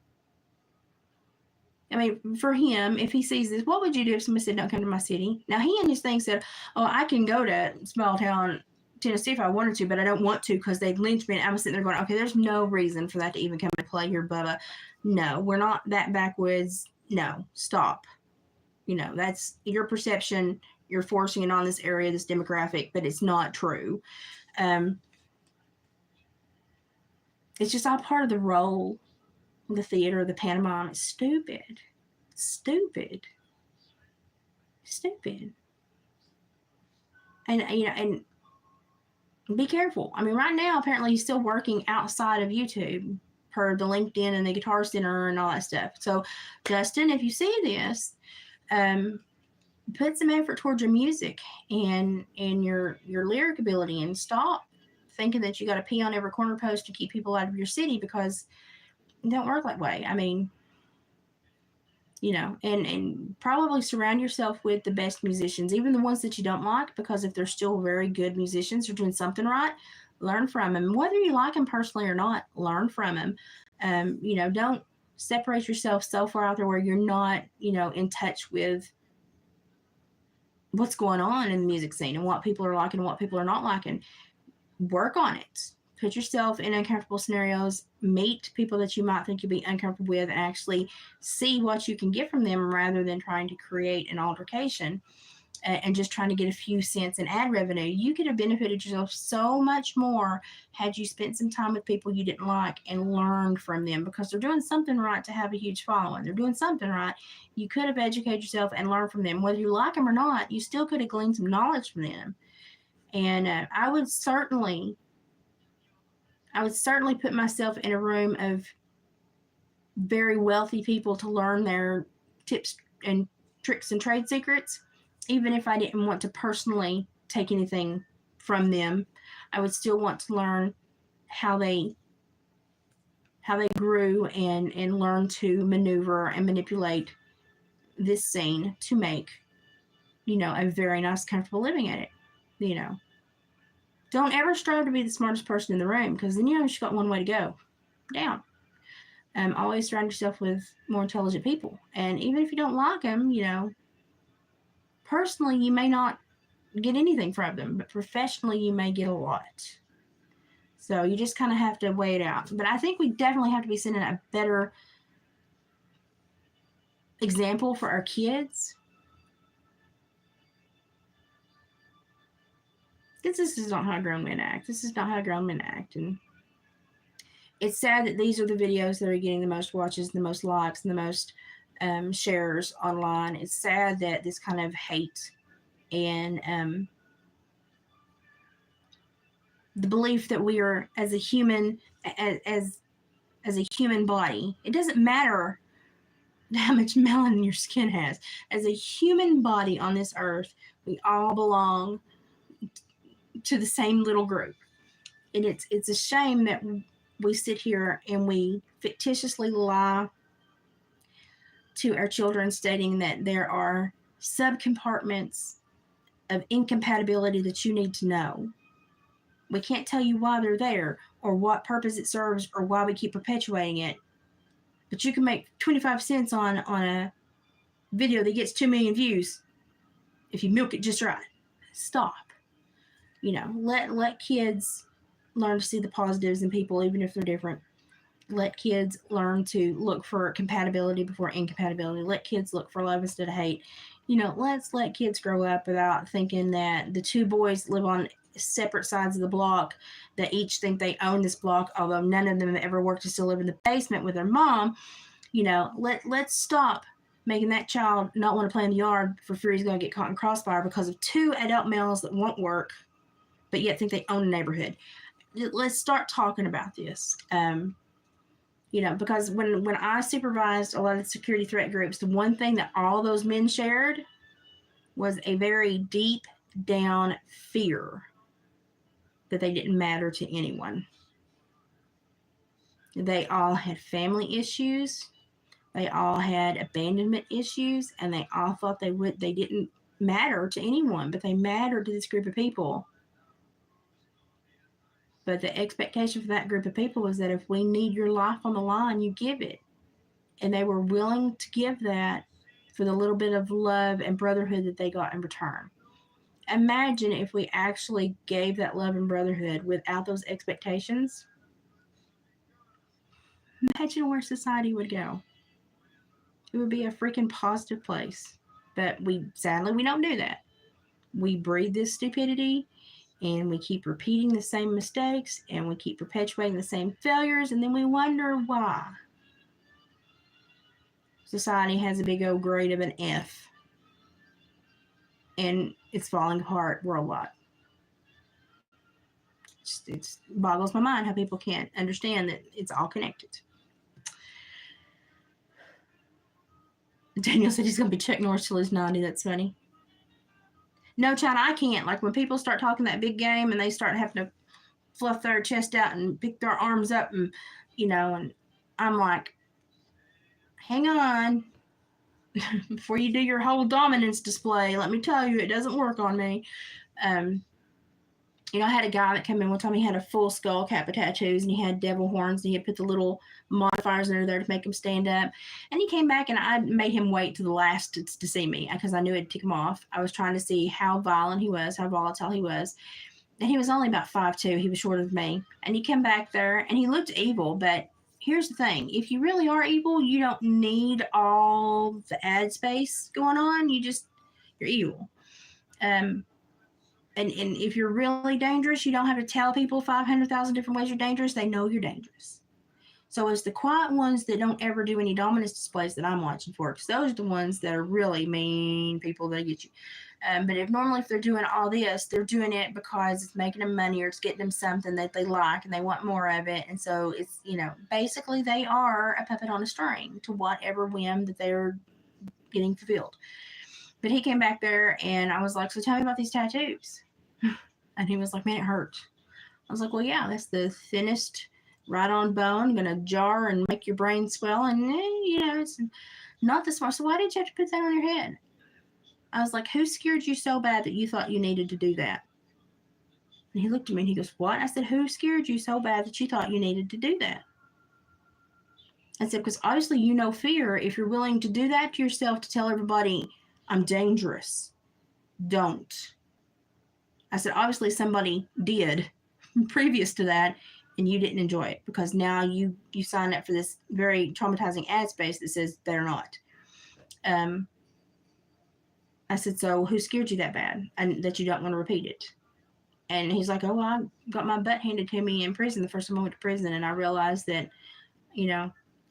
I mean, for him, if he sees this, what would you do if somebody said, don't come to my city? Now, he and his thing said, oh, I can go to small town Tennessee if I wanted to, but I don't want to because they'd lynch me. And I was sitting there going, okay, there's no reason for that to even come into play here, Bubba. No, we're not that backwoods. No, stop. That's your perception. You're forcing it on this area, this demographic, but it's not true. It's just all part of the role, the theater, the pantomime. It's stupid. Stupid. And be careful. I mean, right now, apparently he's still working outside of YouTube per the LinkedIn and the Guitar Center and all that stuff. So, Justin, if you see this, put some effort towards your music and your lyric ability, and stop thinking that you got to pee on every corner post to keep people out of your city, because don't work that way. I mean, and probably surround yourself with the best musicians, even the ones that you don't like, because if they're still very good musicians or doing something right, learn from them. Whether you like them personally or not, learn from them. Don't separate yourself so far out there where you're not, in touch with what's going on in the music scene and what people are liking and what people are not liking. Work on it. Put yourself in uncomfortable scenarios, meet people that you might think you'll be uncomfortable with, and actually see what you can get from them rather than trying to create an altercation and just trying to get a few cents in ad revenue. You could have benefited yourself so much more had you spent some time with people you didn't like and learned from them, because they're doing something right to have a huge following. They're doing something right. You could have educated yourself and learned from them. Whether you like them or not, you still could have gleaned some knowledge from them. And I would certainly put myself in a room of very wealthy people to learn their tips and tricks and trade secrets. Even if I didn't want to personally take anything from them, I would still want to learn how they grew and learn to maneuver and manipulate this scene to make, a very nice, comfortable living at it. Don't ever strive to be the smartest person in the room, because then you've got one way to go, down. Always surround yourself with more intelligent people. And even if you don't like them, personally, you may not get anything from them, but professionally, you may get a lot. So you just kind of have to weigh it out. But I think we definitely have to be setting a better example for our kids. Because this is not how grown men act. This is not how grown men act. And it's sad that these are the videos that are getting the most watches, the most likes, and the most shares online. It's sad that this kind of hate and the belief that we are, as a human, as a human body, it doesn't matter how much melanin your skin has. As a human body on this earth, we all belong to the same little group. And it's a shame that we sit here and we fictitiously lie to our children, stating that there are subcompartments of incompatibility that you need to know. We can't tell you why they're there or what purpose it serves or why we keep perpetuating it. But you can make 25 cents on a video that gets 2 million views if you milk it just right. Stop. Let kids learn to see the positives in people, even if they're different. Let kids learn to look for compatibility before incompatibility. Let kids look for love instead of hate. Let's let kids grow up without thinking that the two boys live on separate sides of the block, that each think they own this block, although none of them have ever worked to still live in the basement with their mom. Let's stop making that child not want to play in the yard for fear he's going to get caught in crossfire because of two adult males that won't work, but yet think they own a neighborhood. Let's start talking about this. Because when I supervised a lot of security threat groups, the one thing that all those men shared was a very deep down fear that they didn't matter to anyone. They all had family issues. They all had abandonment issues, and they all thought they didn't matter to anyone, but they mattered to this group of people. But the expectation for that group of people was that if we need your life on the line, you give it. And they were willing to give that for the little bit of love and brotherhood that they got in return. Imagine if we actually gave that love and brotherhood without those expectations. Imagine where society would go. It would be a freaking positive place. But sadly, we don't do that. We breed this stupidity, and we keep repeating the same mistakes, and we keep perpetuating the same failures, and then we wonder why society has a big old grade of an F, and it's falling apart worldwide. It boggles my mind how people can't understand that it's all connected. Daniel said he's going to be Chuck Norris till he's 90. That's funny. No, China, I can't. Like when people start talking that big game and they start having to fluff their chest out and pick their arms up and, and I'm like, hang on. Before you do your whole dominance display, let me tell you, it doesn't work on me. I had a guy that came in one time. He had a full skull cap of tattoos, and he had devil horns, and he had put the little modifiers under there to make him stand up. And he came back, and I made him wait to the last to see me because I knew it'd tick him off. I was trying to see how violent he was, how volatile he was. And he was only about 5'2". He was shorter than me. And he came back there, and he looked evil, but here's the thing. If you really are evil, you don't need all the ad space going on. You're evil. And if you're really dangerous, you don't have to tell people 500,000 different ways you're dangerous. They know you're dangerous. So it's the quiet ones that don't ever do any dominance displays that I'm watching for, because those are the ones that are really mean people that get you. But if they're doing all this, they're doing it because it's making them money or it's getting them something that they like and they want more of it. And so it's, basically they are a puppet on a string to whatever whim that they're getting fulfilled. But he came back there and I was like, so tell me about these tattoos. And he was like, man, it hurt. I was like, well, yeah, that's the thinnest right on bone, gonna jar and make your brain swell. And, it's not the smart. So why did you have to put that on your head? I was like, who scared you so bad that you thought you needed to do that? And he looked at me and he goes, what? I said, who scared you so bad that you thought you needed to do that? I said, because obviously fear. If you're willing to do that to yourself to tell everybody, I'm dangerous, don't. I said, obviously somebody did previous to that and you didn't enjoy it because now you signed up for this very traumatizing ad space that says they're not. I said, so who scared you that bad and that you don't want to repeat it? And he's like, oh, well, I got my butt handed to me in prison the first time I went to prison. And I realized that,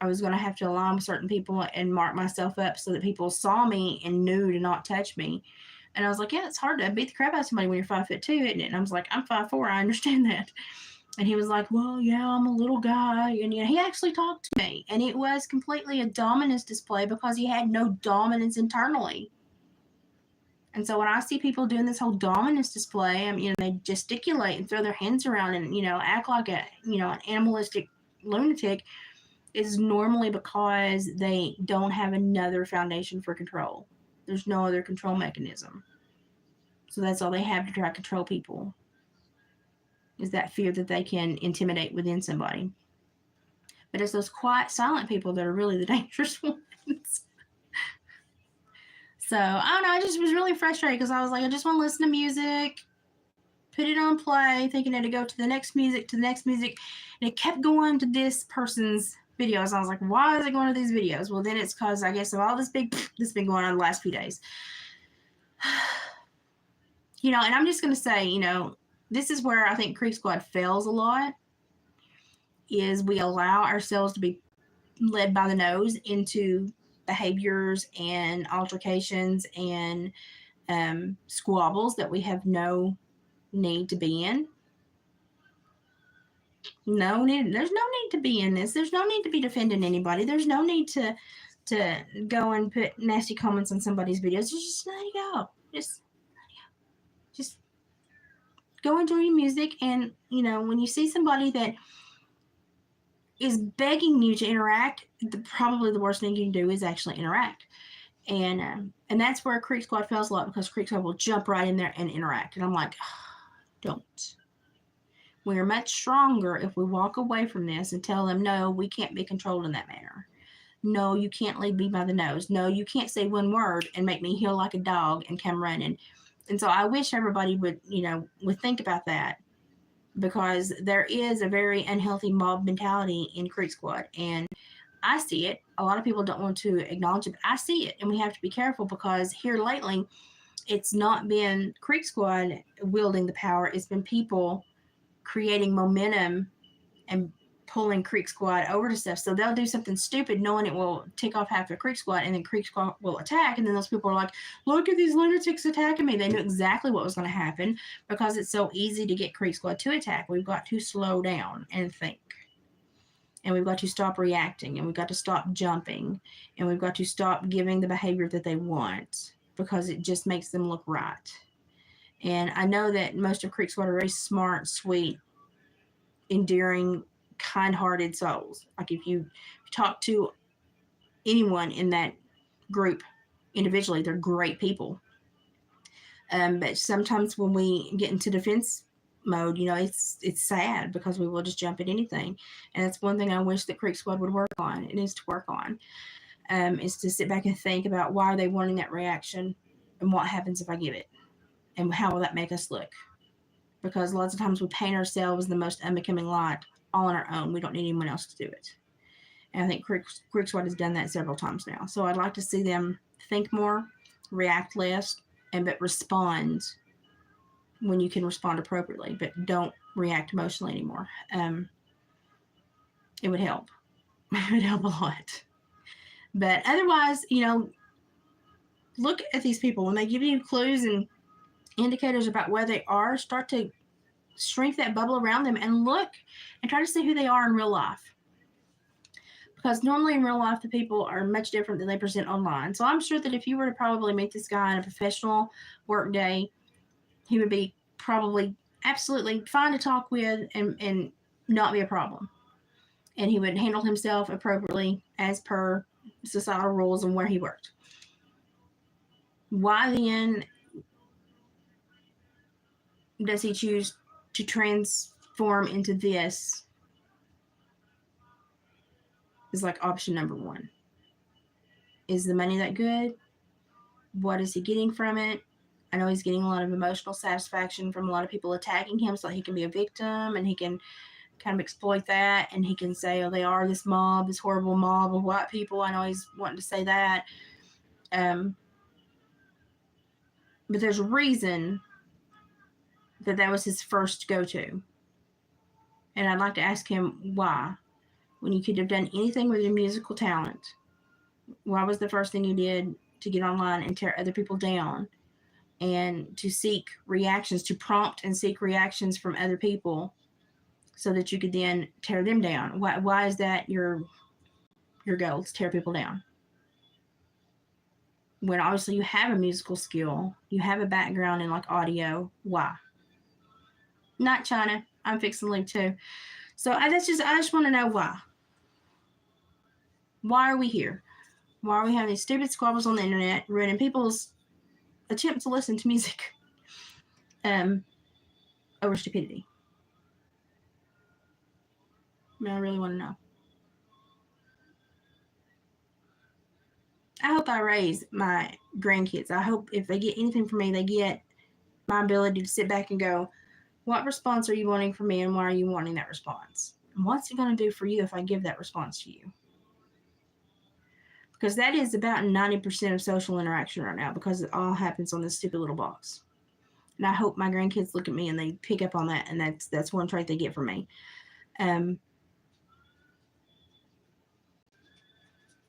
I was going to have to align with certain people and mark myself up so that people saw me and knew to not touch me. And I was like, yeah, it's hard to beat the crap out of somebody when you're 5'2", isn't it? And I was like, I'm 5'4", I understand that. And he was like, well, yeah, I'm a little guy. And he actually talked to me. And it was completely a dominance display because he had no dominance internally. And so when I see people doing this whole dominance display, they gesticulate and throw their hands around and, act like an animalistic lunatic, is normally because they don't have another foundation for control. There's no other control mechanism. So that's all they have to try to control people, is that fear that they can intimidate within somebody. But it's those quiet, silent people that are really the dangerous ones. So, I don't know, I just was really frustrated because I was like, I just want to listen to music, put it on play, thinking it'd go to the next music, and it kept going to this person's videos. I was like, why is it going to these videos? Well, then it's because, I guess, of all this been going on the last few days. And I'm just going to say, this is where I think Creek Squad fails a lot, is we allow ourselves to be led by the nose into behaviors and altercations and squabbles that we have no need to be in. There's no need to be in this. There's no need to be defending anybody. There's no need to go and put nasty comments on somebody's videos. Just let it go. Just go enjoy your music. And when you see somebody that is begging you to interact, probably the worst thing you can do is actually interact. And that's where Creek Squad fails a lot, because Creek Squad will jump right in there and interact. And I'm like, don't. We're much stronger if we walk away from this and tell them, no, we can't be controlled in that manner. No, you can't lead me by the nose. No, you can't say one word and make me heel like a dog and come running. And so I wish everybody would think about that, because there is a very unhealthy mob mentality in Creek Squad. And I see it. A lot of people don't want to acknowledge it, but I see it. And we have to be careful, because here lately, it's not been Creek Squad wielding the power. It's been people creating momentum and pulling Creek Squad over to stuff. So they'll do something stupid knowing it will tick off half the Creek Squad, and then Creek Squad will attack. And then those people are like, look at these lunatics attacking me. They knew exactly what was going to happen, because it's so easy to get Creek Squad to attack. We've got to slow down and think. And we've got to stop reacting, and we've got to stop jumping, and we've got to stop giving the behavior that they want, because it just makes them look right. And I know that most of Creek Squad are very smart, sweet, endearing, kind-hearted souls. Like if you talk to anyone in that group individually, they're great people. But sometimes when we get into defense mode, it's sad because we will just jump at anything. And that's one thing I wish that Creek Squad would work on. It needs to work on. Is to sit back and think about why are they wanting that reaction and what happens if I give it and how will that make us look. Because lots of times we paint ourselves the most unbecoming light all on our own. We don't need anyone else to do it. And I think Creek Squad has done that several times now. So I'd like to see them think more, react less, but respond when you can respond appropriately, but don't react emotionally anymore. It would help. It would help a lot. But otherwise, look at these people. When they give you clues and indicators about where they are, start to shrink that bubble around them and look and try to see who they are in real life. Because normally in real life, the people are much different than they present online. So I'm sure that if you were to probably meet this guy in a professional work day, he would be probably absolutely fine to talk with and not be a problem. And he would handle himself appropriately as per societal rules and where he worked. Why then does he choose to transform into this? Is like option number one. Is the money that good? What is he getting from it? I know he's getting a lot of emotional satisfaction from a lot of people attacking him so he can be a victim and he can kind of exploit that and he can say, oh, they are this mob, this horrible mob of white people. I know he's wanting to say that. But there's a reason that was his first go-to. And I'd like to ask him why. When you could have done anything with your musical talent, why was the first thing you did to get online and tear other people down and to seek reactions, to prompt and seek reactions from other people so that you could then tear them down? Why is that your goal, to tear people down? When obviously you have a musical skill, you have a background in like audio, why? Not China. I'm fixing to leave too. So I just want to know why. Why are we here? Why are we having these stupid squabbles on the internet, ruining people's attempt to listen to music over stupidity? I really want to know. I hope I raise my grandkids. I hope if they get anything from me, they get my ability to sit back and go, what response are you wanting from me and why are you wanting that response? And what's it going to do for you if I give that response to you? Because that is about 90% of social interaction right now because it all happens on this stupid little box. And I hope my grandkids look at me and they pick up on that, and that's one trait they get from me.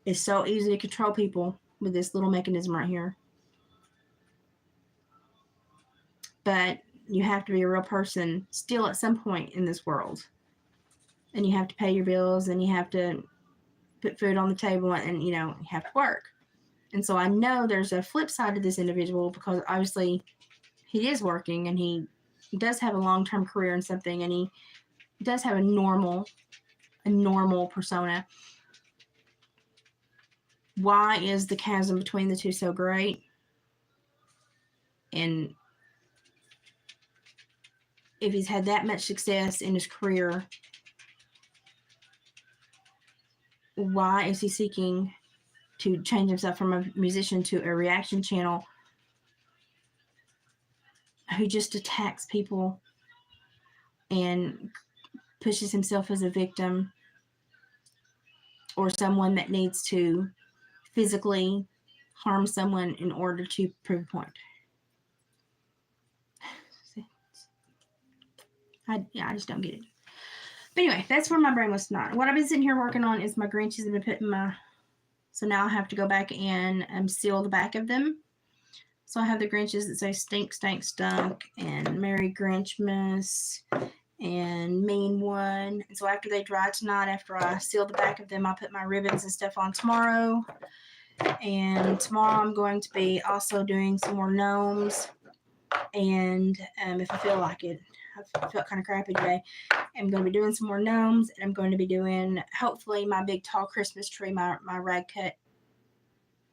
It's so easy to control people with this little mechanism right here. But you have to be a real person still at some point in this world. And you have to pay your bills and you have to put food on the table and, you have to work. And so I know there's a flip side to this individual because obviously he is working and he does have a long-term career in something and he does have a normal persona. Why is the chasm between the two so great? And if he's had that much success in his career, why is he seeking to change himself from a musician to a reaction channel who just attacks people and pushes himself as a victim or someone that needs to physically harm someone in order to prove a point? I just don't get it. But anyway, that's where my brain was tonight. What I've been sitting here working on is my Grinches have been putting so now I have to go back and seal the back of them. So I have the Grinches that say stink, stank, stunk, and Merry Grinchmas, and Mean One. And so after they dry tonight, after I seal the back of them, I'll put my ribbons and stuff on tomorrow. And tomorrow I'm going to be also doing some more gnomes. And if I feel like it, I felt kind of crappy today. I'm going to be doing some more gnomes, and I'm going to be doing, hopefully, my big tall Christmas tree, my rag cut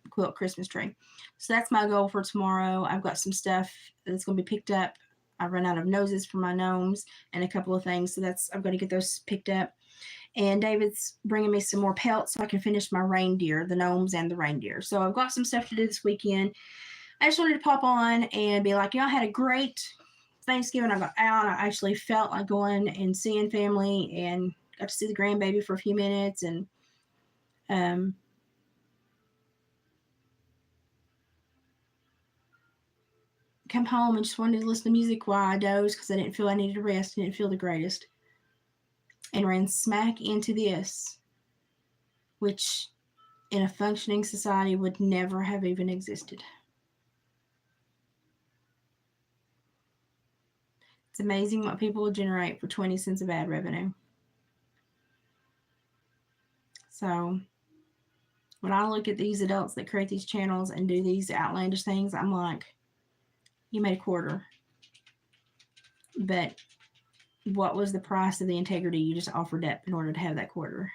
quilt Christmas tree. So that's my goal for tomorrow. I've got some stuff that's going to be picked up. I run out of noses for my gnomes and a couple of things, so I'm going to get those picked up. And David's bringing me some more pelts so I can finish my reindeer, the gnomes and the reindeer. So I've got some stuff to do this weekend. I just wanted to pop on and be like, I had a great Thanksgiving. I got out. I actually felt like going and seeing family, and got to see the grandbaby for a few minutes, and come home and just wanted to listen to music while I dozed because I didn't feel I needed a rest. I didn't feel the greatest. And ran smack into this, which in a functioning society would never have even existed. It's amazing what people will generate for 20 cents of ad revenue. So when I look at these adults that create these channels and do these outlandish things, I'm like, you made a quarter. But what was the price of the integrity you just offered up in order to have that quarter?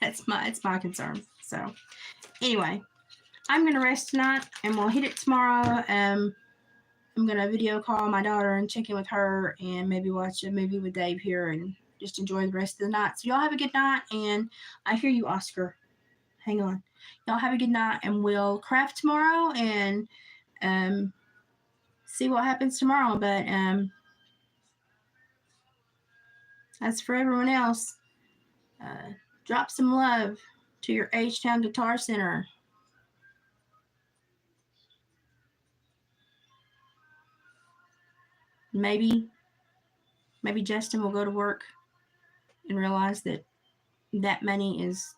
It's my concern. So anyway, I'm going to rest tonight, and we'll hit it tomorrow. I'm going to video call my daughter and check in with her, and maybe watch a movie with Dave here and just enjoy the rest of the night. So y'all have a good night, and I hear you, Oscar. Hang on. Y'all have a good night, and we'll craft tomorrow and see what happens tomorrow. But as for everyone else, drop some love to your H-Town Guitar Center. Maybe Justin will go to work and realize that money is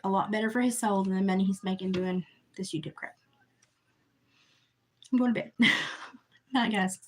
a lot better for his soul than the money he's making doing this YouTube crap. I'm going to bed. Night, guys.